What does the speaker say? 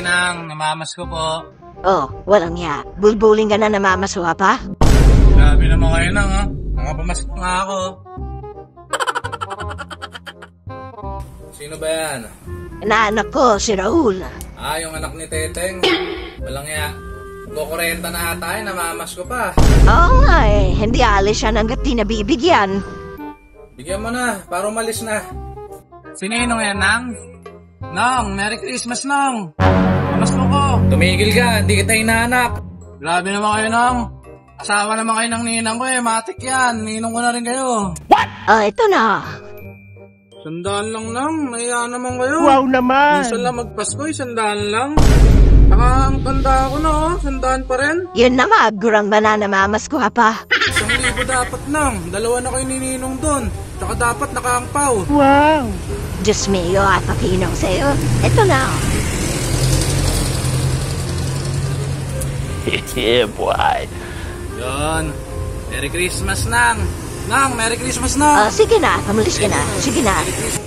Ninang, namamas ko po. Oh, walang ya. Bulbuling ka na namamaswa pa? Grabe naman kayo nang, ha? Mga pamask nga ako. Sino ba yan? Inaanak ko, si Raul. Ah, yung anak ni Teteng. Walang ya. Kukurenta na ata yun, namamas ko pa. Oo nga eh, hindi alis yan hanggat di nabibigyan. Bigyan mo na, para umalis na. Sinino yan, Nang? Nang, Merry Christmas, Nang. Pamasko ko. Tumigil ka, hindi kita hinahanap. Grabe naman kayo, Nang. Asawa naman kayo ng ninang ko eh, matik yan. Ninong ko na rin kayo. What? Oh, ito na. Sandaan lang, Nang. Maya naman kayo. Wow naman. Minsan lang magpasko, sandaan lang. Saka ang tanda ko na, oh. Sandaan pa rin. Yun na nga, gurang ba na namamaswa pa? 1,000 dapat, Nang. 2 na kayo nininong doon. Tsaka dapat nakaangpaw. Wow. Diyos mio at pakinong sa'yo. Ito na. Yeah, boy. Yan. Merry Christmas, Nang. Nang, Merry Christmas na. Sige na, pamalis ka na. Sige na. Merry Christmas.